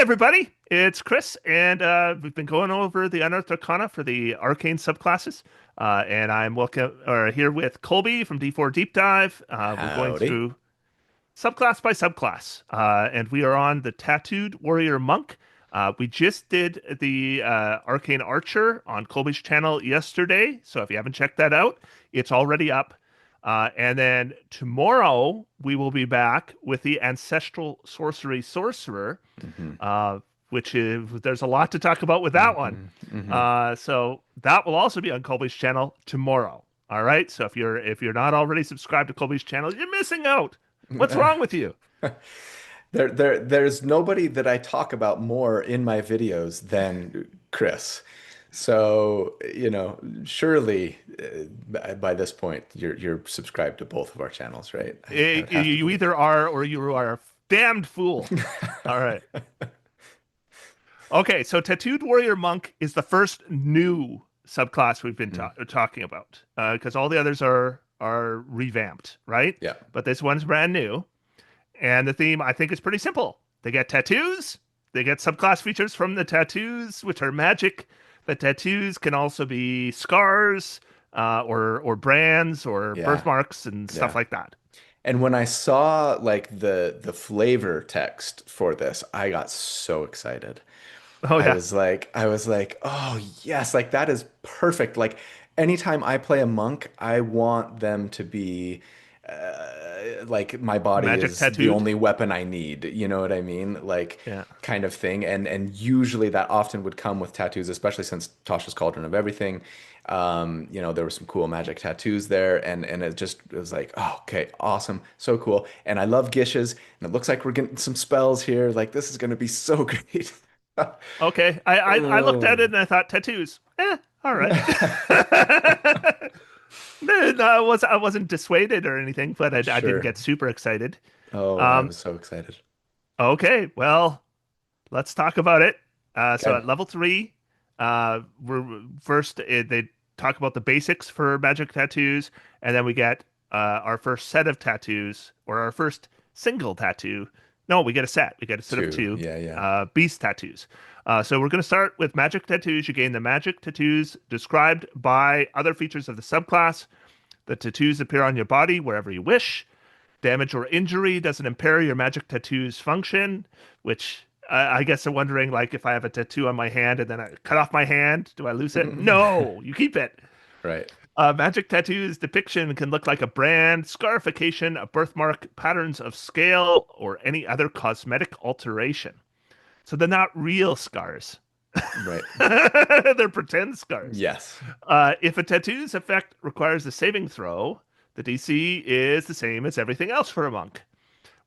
everybody, it's Chris, and we've been going over the Unearthed Arcana for the arcane subclasses. And I'm here with Colby from D4 Deep Dive. We're going Howdy. through subclass by subclass, and we are on the Tattooed Warrior Monk. We just did the Arcane Archer on Colby's channel yesterday, so if you haven't checked that out, it's already up. And then tomorrow we will be back with the Ancestral Sorcery Sorcerer, hmm uh, which is there's a lot to talk about with that one. hmm So that will also be on Colby's channel tomorrow. All right. So if you're not already subscribed to Colby's channel, you're missing out. What's wrong with you? there's nobody that I talk about more in my videos than Chris. So, surely by this point you're subscribed to both of our channels, right? I would have to You believe. either are or you are a damned fool. All right. Okay. So Tattooed Warrior Monk is the first new subclass we've been Mhm. talking about because all the others are revamped, right? Yeah. But this one's brand new. And the theme, I think, is pretty simple. They get tattoos. They get subclass features from the tattoos, which are magic. The tattoos can also be scars, or brands, or Yeah. birthmarks, and stuff Yeah. like that. And when I saw like the flavor text for this, I got so excited. Oh yeah, I was like, oh yes, like that is perfect. Like anytime I play a monk, I want them to be like my body magic is the tattooed. only weapon I need. You know what I mean? Like Yeah. kind of thing. And usually that often would come with tattoos, especially since Tasha's Cauldron of Everything. There were some cool magic tattoos there, and it was like, oh, okay, awesome, so cool. And I love Gishes, and it looks like we're getting some spells here. Like this is gonna be so great. Okay. I looked at Oh. it and I thought tattoos. All right. No, I wasn't dissuaded or anything, but I didn't Sure. get super excited. Oh, I Um. was so excited. Okay. Well, let's talk about it. So Okay. at level three, we're first they talk about the basics for magic tattoos, and then we get our first set of tattoos or our first single tattoo. No, we get a set. We get a set of Two. two Yeah, yeah. beast tattoos. So we're going to start with magic tattoos. You gain the magic tattoos described by other features of the subclass. The tattoos appear on your body wherever you wish. Damage or injury doesn't impair your magic tattoo's function, which I guess I'm wondering, like, if I have a tattoo on my hand and then I cut off my hand, do I lose it? No, you keep it. Right. Magic tattoos depiction can look like a brand, scarification, a birthmark, patterns of scale, or any other cosmetic alteration. So they're not real scars. Right. They're pretend scars. Yes. If a tattoo's effect requires a saving throw, the DC is the same as everything else for a monk.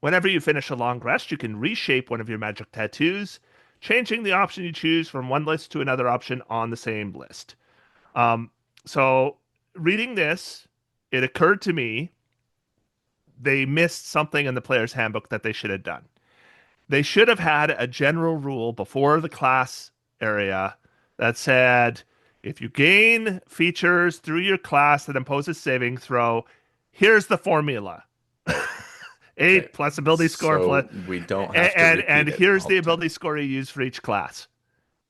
Whenever you finish a long rest, you can reshape one of your magic tattoos, changing the option you choose from one list to another option on the same list. Um, so, reading this, it occurred to me they missed something in the player's handbook that they should have done. They should have had a general rule before the class area that said if you gain features through your class that imposes saving throw, here's the formula. Right. Eight plus ability score plus So we don't have to and repeat it here's all the the time. ability score you use for each class.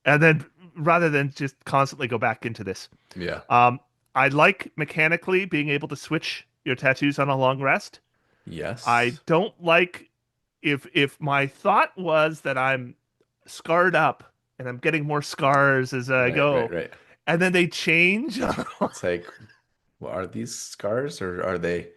And then rather than just constantly go back into this. Yeah. Um, I like mechanically being able to switch your tattoos on a long rest. I Yes. don't like if my thought was that I'm scarred up and I'm getting more scars as I Right, right, go, right. and then they change. It's like, well, are these scars or are they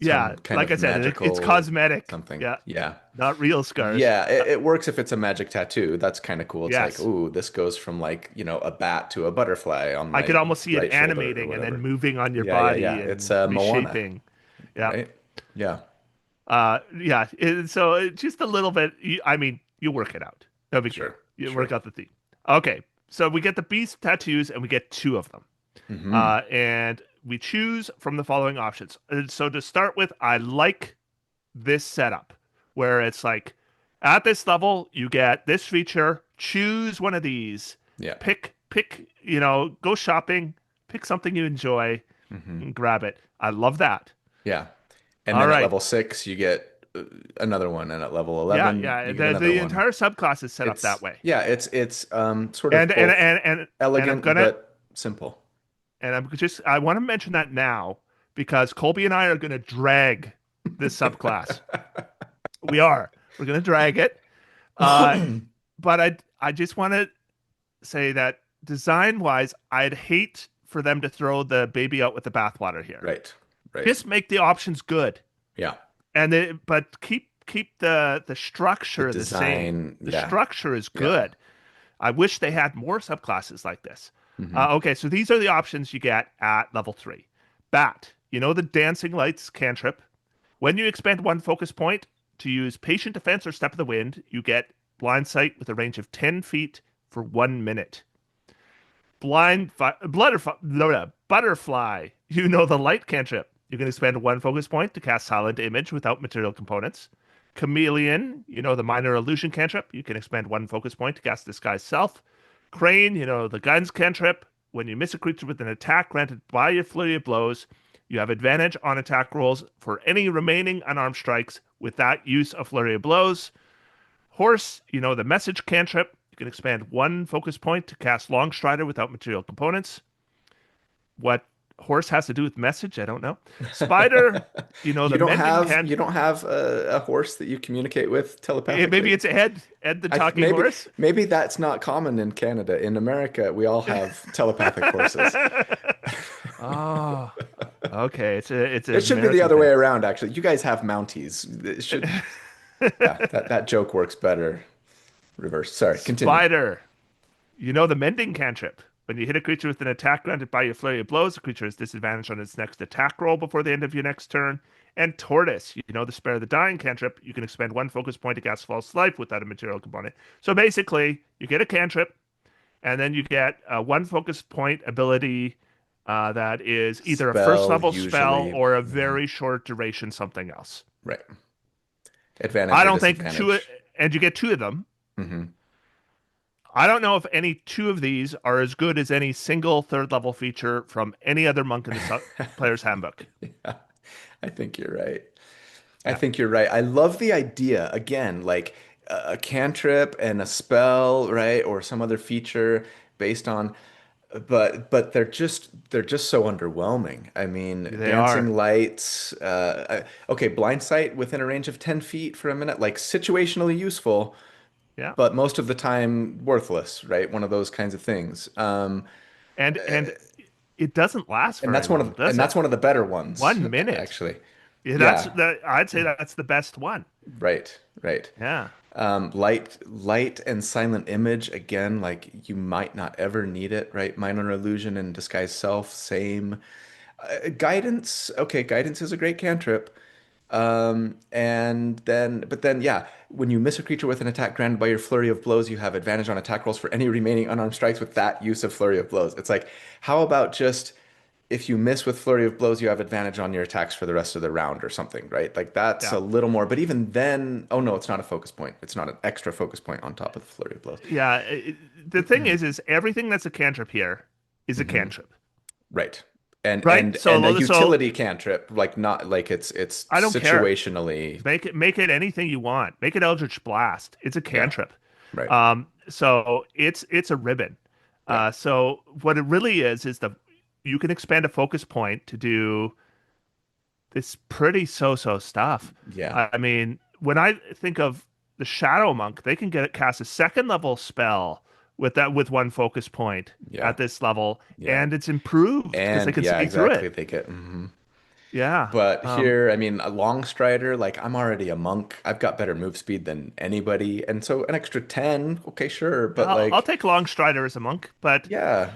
Yeah, some kind like I of said, it's magical cosmetic. something? Yeah, Yeah. not real scars. Yeah, it works if it's a magic tattoo. That's kind of cool. It's like, Yes. ooh, this goes from like, a bat to a butterfly on I could my almost see it right shoulder or animating and then whatever. moving on your Yeah, yeah, yeah. body It's and Moana, reshaping. Yeah. right? Yeah, Yeah. Just a little bit. I mean, you work it out. No big deal. sure, You work sure. out the theme. Okay. So we get the beast tattoos and we get two of them. hmm And we choose from the following options. So to start with, I like this setup where it's like at this level, you get this feature, choose one of these, Yeah. go shopping, pick something you enjoy hmm and grab it. I love that. Yeah. And All then at right. level 6, you get another one, and at level Yeah, 11 yeah. you get The another the one. entire subclass is set up that It's way. yeah, it's sort of And and both and and and I'm elegant gonna but simple. I want to mention that now because Colby and I are gonna drag this subclass. We are. We're gonna drag it. Uh, but I just want to say that design wise, I'd hate for them to throw the baby out with the bathwater here. Right. Right. Just make the options good, Yeah. but keep the The structure the same. design, The yeah. structure is Yeah. good. I wish they had more subclasses like this. Hmm. Okay, so these are the options you get at level 3. Bat, you know the dancing lights cantrip. When you expend one focus point to use patient defense or step of the wind, you get blind sight with a range of 10 feet for 1 minute. Butterfly, you know the light cantrip. You can expend one focus point to cast silent image without material components. Chameleon, you know the minor illusion cantrip. You can expend one focus point to cast disguise self. Crane, you know the guns cantrip. When you miss a creature with an attack granted by your flurry of blows, you have advantage on attack rolls for any remaining unarmed strikes with that use of flurry of blows. Horse, you know the message cantrip. You can expand one focus point to cast Long Strider without material components. What horse has to do with message, I don't know. Spider, you know the mending You can. don't have a horse that you communicate with Maybe telepathically. it's Ed the I th talking horse. maybe that's not common in Canada. In America, we all have telepathic horses. Oh, okay. It's an It should be the American other way thing. around, actually. You guys have Mounties. It should, yeah, that joke works better. Reverse. Sorry, continue. Spider, you know the mending cantrip. When you hit a creature with an attack granted by your flurry of blows, the creature has disadvantage on its next attack roll before the end of your next turn. And Tortoise, you know the spare the dying cantrip. You can expend one focus point to cast false life without a material component. So basically, you get a cantrip, and then you get a one focus point ability that is either a first Spell level spell usually. or a Mhm. very short duration something else. Right. Advantage I or don't think two, disadvantage. and you get two of them. Hmm. I don't know if any two of these are as good as any single third level feature from any other monk in the player's handbook. Yeah, I think you're right. I Yeah, think you're right. I love the idea again, like a cantrip and a spell, right? Or some other feature based on, but they're just so underwhelming. I mean, they are. dancing lights, okay, blind sight within a range of 10 feet for a minute, like situationally useful, Yeah, but most of the time worthless, right? One of those kinds of things. and it doesn't last And very that's one long, of does and it? that's one of the better ones, 1 minute. actually. Yeah, that's Yeah, the. I'd say that's the best one. right, right. Yeah. Light and silent image again, like you might not ever need it, right? Minor illusion and disguise self, same. Guidance, okay, guidance is a great cantrip. But then, yeah, when you miss a creature with an attack granted by your flurry of blows, you have advantage on attack rolls for any remaining unarmed strikes with that use of flurry of blows. It's like, how about just if you miss with flurry of blows, you have advantage on your attacks for the rest of the round or something, right? Like that's Yeah. a little more. But even then, oh no, it's not a focus point. It's not an extra focus point on top of the flurry of blows. Yeah. The thing is everything that's a cantrip here is a Hmm. cantrip, Right. And right? and and a So utility cantrip, like not like it's I don't care. situationally, Make it anything you want. Make it Eldritch Blast. It's a yeah, cantrip. right. So it's a ribbon. Yeah. So what it really is the you can expand a focus point to do this pretty so-so stuff. Yeah. I mean, when I think of the Shadow Monk, they can get cast a second level spell with one focus point Yeah. at this level, Yeah. and it's improved because they And can yeah, see through exactly. it. They get mhm. Yeah. But here, I mean, a long strider, like I'm already a monk. I've got better move speed than anybody. And so an extra 10, okay, sure. But I'll like, take Long Strider as a monk, but yeah,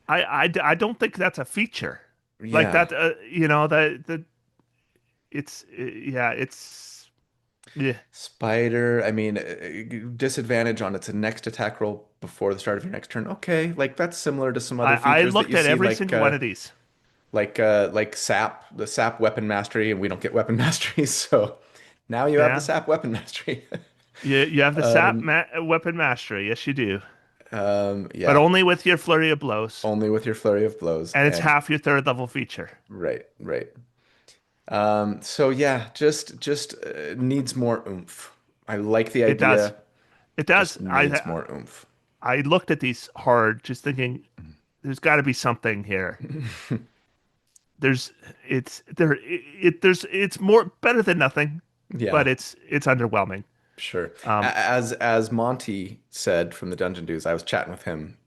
I don't think that's a feature like yeah. that. The it's yeah, it's yeah. Spider, I mean, disadvantage on its next attack roll before the start of your next turn. Okay, like that's similar to some other I features that looked you at see, every single one of these. like sap, the sap weapon mastery, and we don't get weapon mastery, so now you have the Yeah, sap weapon mastery. you have the Um, weapon mastery. Yes, you do, but yeah, only with your flurry of blows, only with your flurry of blows, and it's and half your third level feature. right, right. So yeah, just needs more oomph. I like the It does. idea, It does. just needs more oomph. I looked at these hard, just thinking there's got to be something here. There's it's there it there's it's more better than nothing, but Yeah. it's underwhelming. Sure. Um, As Monty said from the Dungeon Dudes, I was chatting with him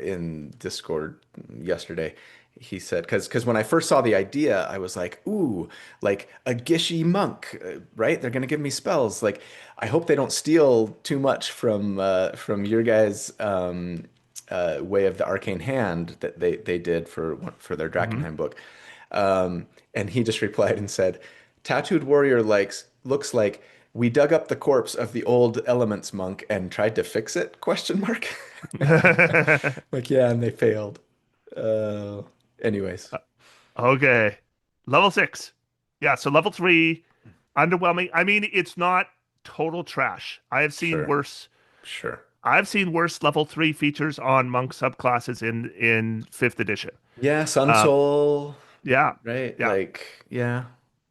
in Discord yesterday. He said, because when I first saw the idea, I was like, ooh, like a Gishy monk, right? They're gonna give me spells. Like, I hope they don't steal too much from your guys' way of the arcane hand that they did for their mhm. Drakenheim book. And he just replied and said, "Tattooed warrior likes looks like we dug up the corpse of the old elements monk and tried to fix it?" Question mark. Like, yeah, and they failed. Uh, anyways, Okay. Level 6. Yeah, so level 3, underwhelming. I mean, it's not total trash. sure, sure. I've seen worse level 3 features on monk subclasses in 5th edition. Yeah, Sun Uh, Soul, yeah. right? Yeah. Like, yeah.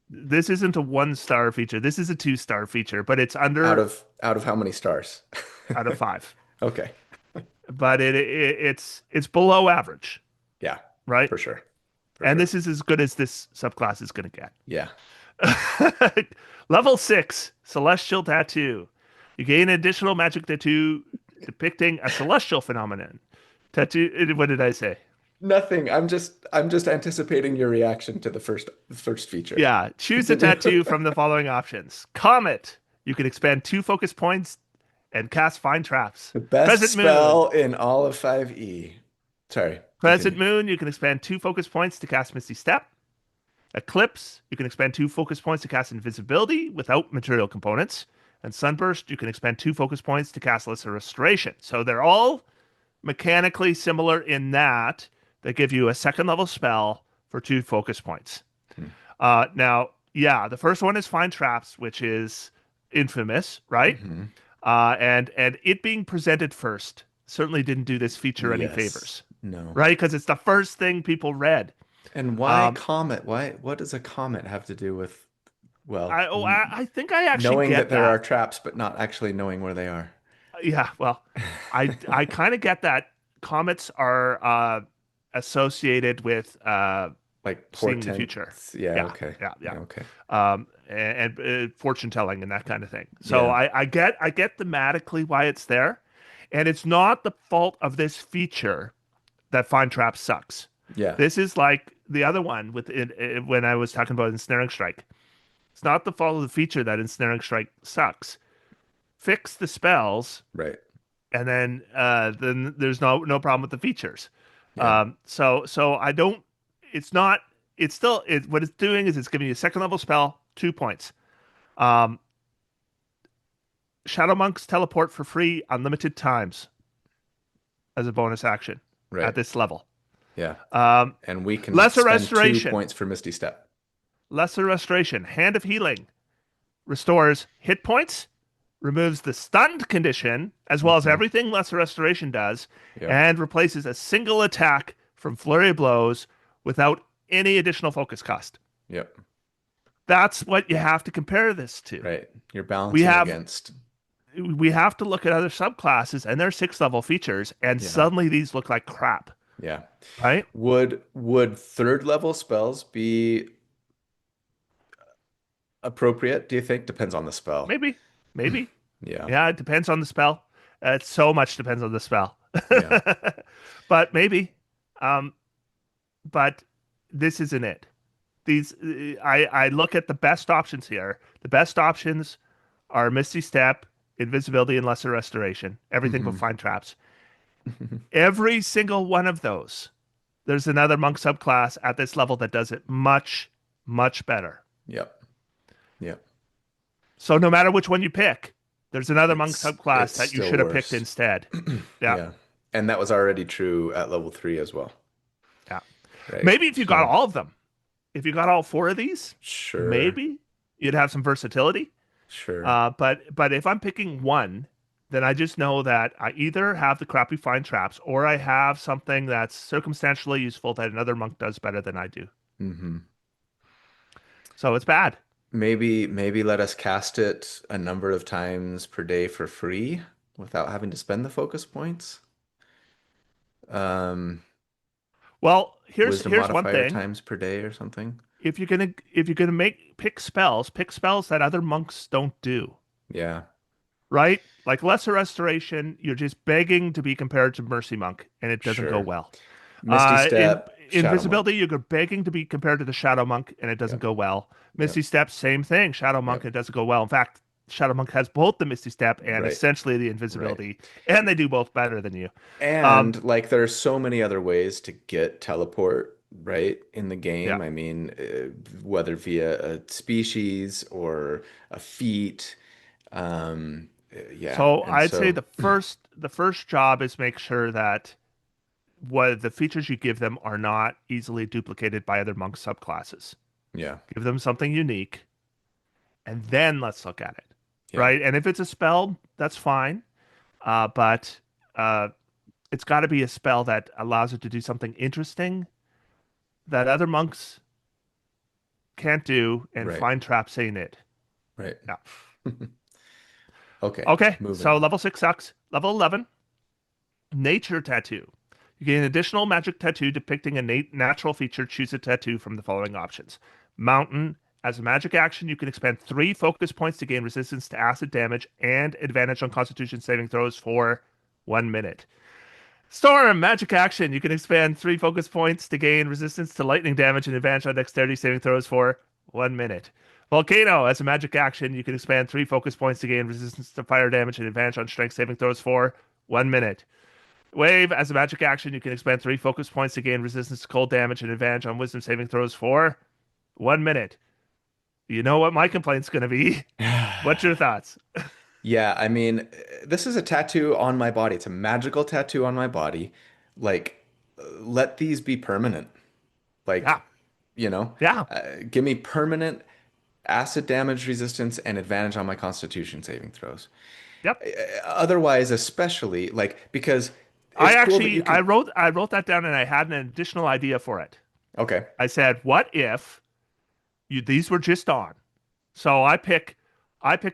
This isn't a 1-star feature. This is a 2-star feature, but it's under Out of how many stars? out of 5. Okay. But it's below average, Yeah, right? for sure. For And sure. this is as good as this subclass is going to get. Yeah. Level 6, Celestial Tattoo. You gain an additional magic tattoo depicting a celestial phenomenon. Tattoo, what did I say? Nothing. I'm just anticipating your reaction to the first feature. Yeah, choose a tattoo from the following options. Comet. You can expand 2 focus points and cast Find Traps. The best Crescent Moon. spell in all of 5e. Sorry, Crescent continue. Moon. You can expand 2 focus points to cast Misty Step. Eclipse. You can expand 2 focus points to cast Invisibility without material components. And Sunburst. You can expand 2 focus points to cast Lesser Restoration. So they're all mechanically similar in that they give you a second level spell for 2 focus points. Hmm. Now, yeah, the first one is Find Traps, which is infamous, right? Hmm. And it being presented first certainly didn't do this feature any Yes. favors, No. right? Because it's the first thing people read. And why Um, comet? Why, what does a comet have to do with, well, I think I actually knowing that get there are that. traps, but not actually knowing where they are? Yeah, well, I kind of get that comets are associated with Like seeing the portent. future. Yeah, Yeah, okay. yeah, yeah. Yeah, okay. And fortune telling and that kind of thing. So Yeah. I get thematically why it's there, and it's not the fault of this feature that Find Trap sucks. Yeah. This is like the other one with when I was talking about Ensnaring Strike. It's not the fault of the feature that Ensnaring Strike sucks. Fix the spells, Right. and then there's no problem with the features. Yeah. So I don't. It's not. It's still what it's doing is it's giving you a second level spell, 2 points. Um, Shadow Monks teleport for free unlimited times as a bonus action at Right. this level. Yeah. Um, And we can Lesser spend two Restoration. points for Misty Step. Lesser Restoration. Hand of Healing restores hit points, removes the stunned condition, as well as Hmm. everything Lesser Restoration does, Yep. and replaces a single attack from Flurry of Blows without any additional focus cost. Yep. That's what you have to compare this to. Right. You're We balancing have against. we have to look at other subclasses and their 6th level features, and Yeah. suddenly these look like crap, Yeah. right? Would third level spells be appropriate, do you think? Depends on the spell. Maybe, maybe. Yeah. Yeah, it depends on the spell. It so much depends on the spell. Yeah. But maybe. Um, but this isn't it. These I look at the best options here. The best options are Misty Step, Invisibility, and Lesser Restoration. Everything but Hmm. Find Traps. Every single one of those, there's another monk subclass at this level that does it much, much better. Yep. Yep. So no matter which one you pick, there's another monk It's subclass that you still should have picked worse. instead. Yeah, Yeah. And that was already true at level 3 as well. yeah. Right. Maybe if you got So, all of them, if you got all 4 of these, sure. maybe you'd have some versatility. Sure. But if I'm picking one, then I just know that I either have the crappy Find Traps or I have something that's circumstantially useful that another monk does better than I do. Hmm. So it's bad. Maybe let us cast it a number of times per day for free without having to spend the focus points. Um, Well, wisdom here's one modifier thing. times per day or something. If you're gonna make pick spells that other monks don't do, Yeah, right? Like Lesser Restoration, you're just begging to be compared to Mercy Monk, and it doesn't go sure. well. Misty In Step, Shadow Invisibility, Monk. you're begging to be compared to the Shadow Monk, and it doesn't Yep, go well. yep, Misty Step, same thing. Shadow Monk, yep. it doesn't go well. In fact, Shadow Monk has both the Misty Step and Right, essentially the right. Invisibility, and they do both better than you. Um, And like there are so many other ways to get teleport, right, in the yeah. game. I mean, whether via a species or a feat. Yeah, So and I'd say so the first job is make sure that what the features you give them are not easily duplicated by other monk subclasses. yeah, Give them something unique, and then let's look at it, yeah, right? And if it's a spell, that's fine, but uh, it's got to be a spell that allows it to do something interesting that other monks can't do, and right, find traps ain't it. right. Yeah. Okay, Okay, moving so on. level 6 sucks. Level 11, Nature Tattoo. You get an additional magic tattoo depicting a natural feature. Choose a tattoo from the following options. Mountain. As a magic action, you can expend 3 focus points to gain resistance to acid damage and advantage on Constitution saving throws for 1 minute. Storm. Magic action. You can expend 3 focus points to gain resistance to lightning damage and advantage on Dexterity saving throws for 1 minute. Volcano. As a magic action, you can expend 3 focus points to gain resistance to fire damage and advantage on Strength saving throws for 1 minute. Wave, as a magic action, you can expend 3 focus points to gain resistance to cold damage and advantage on wisdom saving throws for 1 minute. You know what my complaint's going to be. What's your thoughts? Yeah, I mean, this is a tattoo on my body. It's a magical tattoo on my body. Like, let these be permanent. Yeah, Like, you know, yeah, give me permanent acid damage resistance and advantage on my Constitution saving throws. yep. Otherwise, especially like because it's cool that you can. I wrote that down and I had an additional idea for it. Okay, I said, what if these were just on? So I pick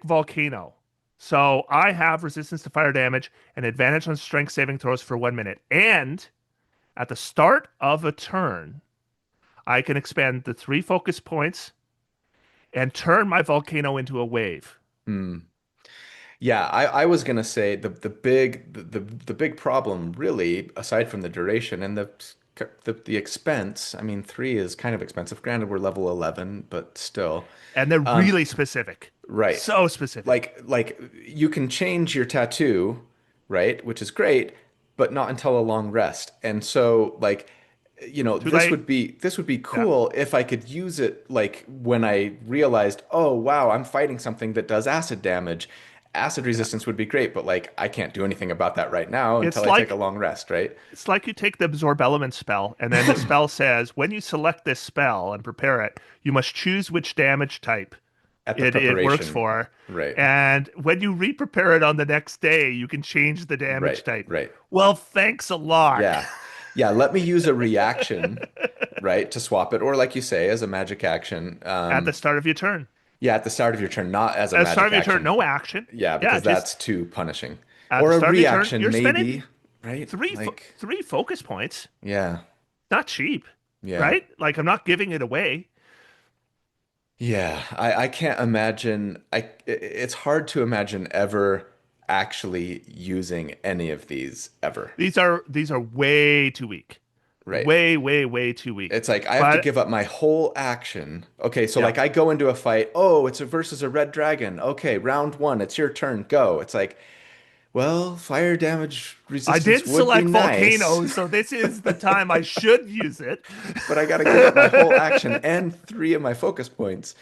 volcano. So I have resistance to fire damage and advantage on strength saving throws for 1 minute. And at the start of a turn, I can expend the 3 focus points and turn my volcano into a wave. hmm. Yeah, I was gonna say the big problem really, aside from the duration and the expense. I mean, 3 is kind of expensive. Granted, we're level 11, but still. And they're Um, really specific. right. So specific. Like you can change your tattoo, right? Which is great, but not until a long rest. And so like Too late. this would be Yeah. cool if I could use it like when I realized, oh wow, I'm fighting something that does acid damage. Acid Yeah. resistance would be great, but like I can't do anything about that right now until It's I take a like long rest, right? it's like you take the absorb element spell, and then the spell says when you select this spell and prepare it, you must choose which damage type At the it works preparation. for. Right. And when you re-prepare it on the next day, you can change the damage Right. type. Right. Well, thanks a lot. Yeah. Yeah, let me use a reaction, right, to swap it, or like you say, as a magic action. At the start of your turn. Yeah, at the start of your turn, not as a At the start magic of your turn, action. no action. Yeah, Yeah, because just that's too punishing. at Or the a start of your turn, reaction, you're spending maybe, right? Like, 3 focus points. yeah, Not cheap, yeah, right? Like I'm not giving it away. yeah. I can't imagine. It's hard to imagine ever actually using any of these ever, These are way too weak. right? Way too weak. It's like I have to But give up my whole action. Okay, so yeah, like I go into a fight. Oh, it's a versus a red dragon. Okay, round one, it's your turn. Go. It's like, well, fire damage I resistance did would be select nice. volcano, so this is the time I should use it. But I got to give up my whole action and 3 of my focus points.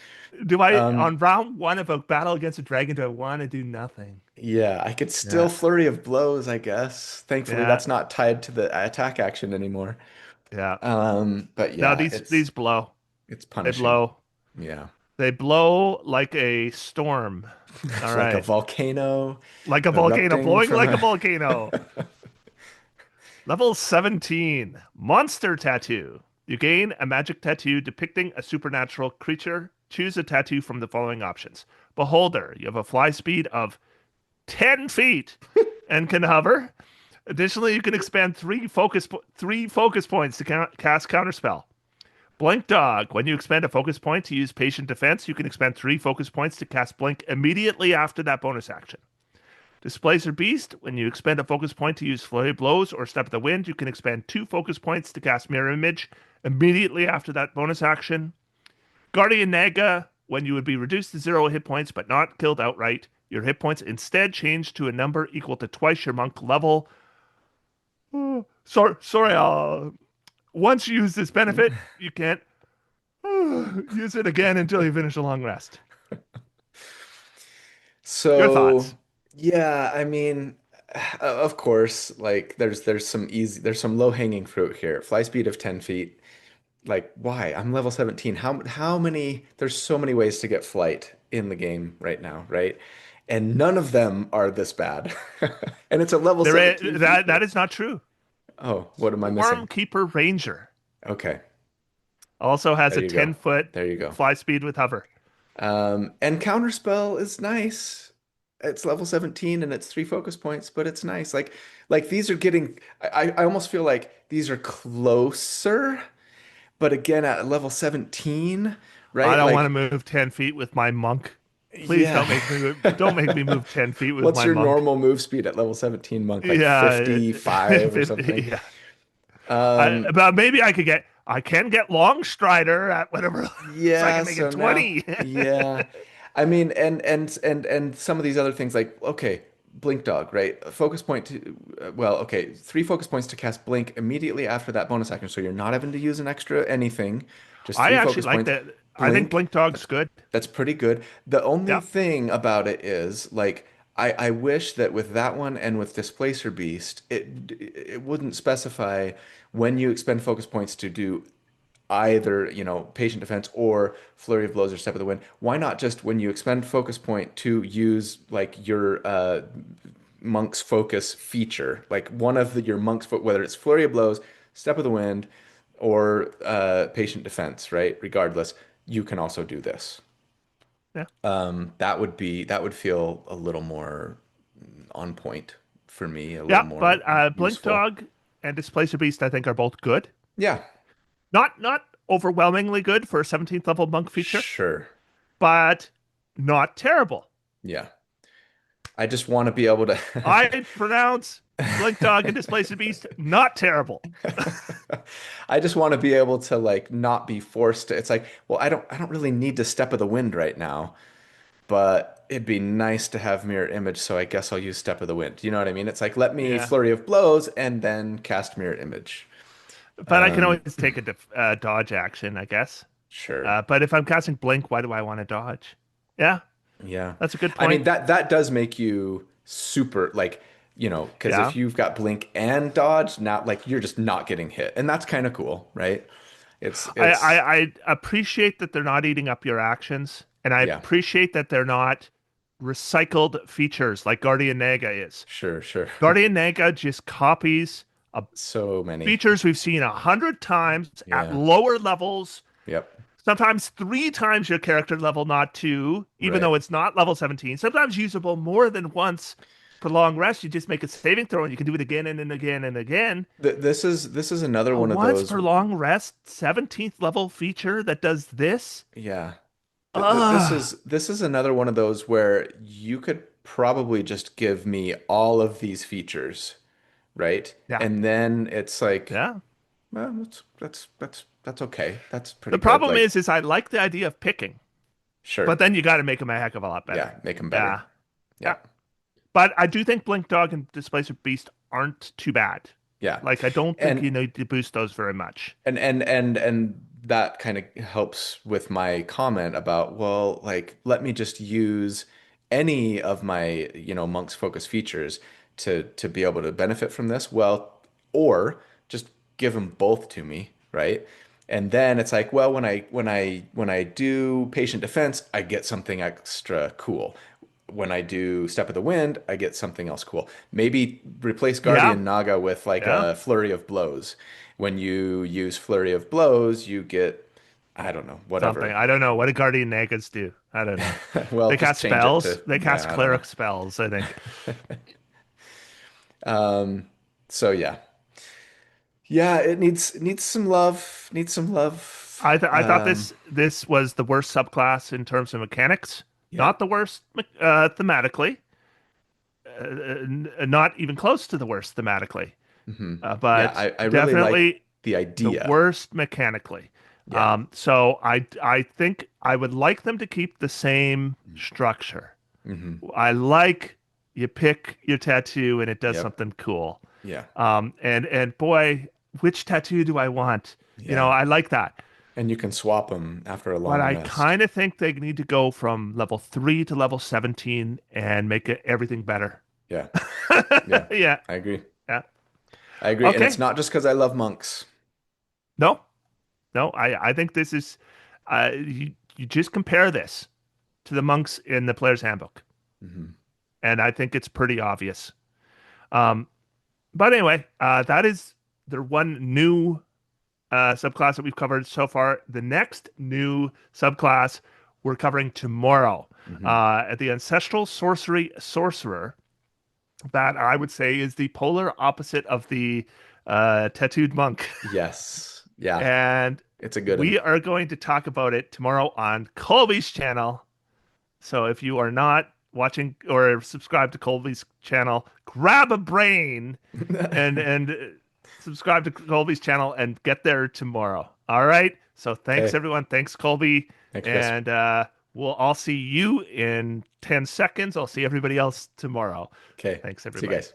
Do I Um, on round one of a battle against a dragon? Do I want to do nothing? yeah, I could still Yeah, flurry of blows, I guess. Thankfully, yeah, that's not tied to the attack action anymore. yeah. But No, yeah, these blow. it's They punishing. blow. Yeah, They blow like a storm. All like a right, volcano like a volcano, erupting blowing from like a a. volcano. Level 17, Monster Tattoo. You gain a magic tattoo depicting a supernatural creature. choose a tattoo from the following options. Beholder, you have a fly speed of 10 feet and can hover. Additionally, you can expand three focus points to cast counterspell. Blink Dog. When you expend a focus point to use patient defense, you can expend three focus points to cast Blink immediately after that bonus action. Displacer Beast. When you expend a focus point to use Flurry of Blows or Step of the Wind, you can expend two focus points to cast Mirror Image immediately after that bonus action. Guardian Naga. When you would be reduced to 0 hit points but not killed outright, your hit points instead change to a number equal to twice your monk level. Sorry. Once you use this benefit, you can't use it again until you finish a long rest. Your So, thoughts? yeah, I mean, of course, like there's some low-hanging fruit here. Fly speed of 10 feet. Like, why? I'm level 17. How many there's so many ways to get flight in the game right now, right? And none of them are this bad. And it's a level There 17 is, that feature. is not true. Oh, what am I missing? Stormkeeper Ranger Okay, also has there a you go. 10-foot There you go. fly speed with hover. And Counterspell is nice. It's level 17 and it's three focus points, but it's nice. Like these are getting I almost feel like these are closer, but again at level 17, I right? don't want to Like move 10 feet with my monk. Please yeah. don't make me move 10 feet with What's my your monk. normal move speed at level 17 monk? Like Yeah, 55 or 50, something? yeah. Um But maybe I can get Long Strider at whatever, so I Yeah, can make so it now, 20. yeah. I mean, and some of these other things like, okay, Blink Dog, right? A focus point to, well, okay, three focus points to cast Blink immediately after that bonus action. So you're not having to use an extra anything, just I three actually focus like points. that. I think Blink, Blink Dog's that's good. that's pretty good. The only Yeah. thing about it is like I wish that with that one and with Displacer Beast, it wouldn't specify when you expend focus points to do either, patient defense or flurry of blows or step of the wind. Why not just when you expend focus point to use like your monk's focus feature, like one of your monk's whether it's flurry of blows, step of the wind, or patient defense, right? Regardless, you can also do this. Yeah. That would feel a little more on point for me, a little Yeah, more but Blink useful. Dog and Displacer Beast I think are both good. Yeah, Not overwhelmingly good for a 17th level monk feature, sure. but not terrible. Yeah. I just want to be able to I pronounce Blink Dog and Displacer Beast not terrible. I just want to be able to like not be forced to. It's like, well, I don't really need to step of the wind right now, but it'd be nice to have mirror image, so I guess I'll use step of the wind. You know what I mean? It's like let me Yeah. flurry of blows and then cast mirror image. But I can Um, always take a dodge action, I guess. sure. But if I'm casting Blink, why do I want to dodge? Yeah, Yeah. that's a good I mean point. that does make you super like, because Yeah. if you've got blink and dodge, now like you're just not getting hit. And that's kind of cool, right? I, It's I appreciate that they're not eating up your actions, and I yeah, appreciate that they're not recycled features like Guardian Naga is. sure, sure. Guardian Naga just copies So many. features we've seen 100 times at Yeah. lower levels, Yep. sometimes three times your character level, not two, even Right. though it's not level 17. Sometimes usable more than once per long rest. You just make a saving throw and you can do it again and again and again. This is another A one of once those. per long rest 17th level feature that does this. Yeah. Ugh. This is another one of those where you could probably just give me all of these features, right? Yeah. And then it's like, Yeah. well, that's okay. That's The pretty good. problem Like, is I like the idea of picking, but sure. then you got to make them a heck of a lot better. Yeah, make them better. Yeah. Yeah. Yeah. But I do think Blink Dog and Displacer Beast aren't too bad. Yeah. Like I don't think And you need to boost those very much. and that kind of helps with my comment about, well, like let me just use any of my, monk's focus features to be able to benefit from this. Well, or just give them both to me, right? And then it's like, well, when I do patient defense, I get something extra cool. When I do Step of the Wind, I get something else cool. Maybe replace Yeah. Guardian Naga with like Yeah. a Flurry of Blows. When you use Flurry of Blows, you get, I don't know, something. whatever. I don't know. What do guardian nagas do? I don't know. Well, They just cast change it spells. to, They cast yeah, I don't know. cleric spells, I think. So yeah. Yeah, it needs some love. Needs some love. I thought this was the worst subclass in terms of mechanics. Yeah. Not the worst thematically. Not even close to the worst thematically. Yeah, But I really like definitely the the idea. worst mechanically. Yeah. So I think I would like them to keep the same structure. Hmm. I like you pick your tattoo and it does Yep. something cool. Yeah. And boy, which tattoo do I want? Yeah. I like that. And you can swap them after a But long I rest. kind of think they need to go from level 3 to level 17 and make it everything better. Yeah. Yeah. Yeah. I agree. Yeah. I agree. And it's Okay. not just because I love monks. No, no, I think this is you just compare this to the monks in the player's handbook, Hmm. and I think it's pretty obvious. Um, but anyway, that is the one new subclass that we've covered so far. The next new subclass we're covering tomorrow Hmm. at the Ancestral Sorcery Sorcerer. That I would say is the polar opposite of the tattooed monk. Yes. Yeah. And It's a good one. we are going to talk about it tomorrow on Colby's channel. So if you are not watching or subscribed to Colby's channel, grab a brain and subscribe to Colby's channel and get there tomorrow. All right. So thanks Okay. everyone. Thanks Colby, Thanks, Chris. and we'll all see you in 10 seconds. I'll see everybody else tomorrow. Okay. Thanks See you everybody. guys.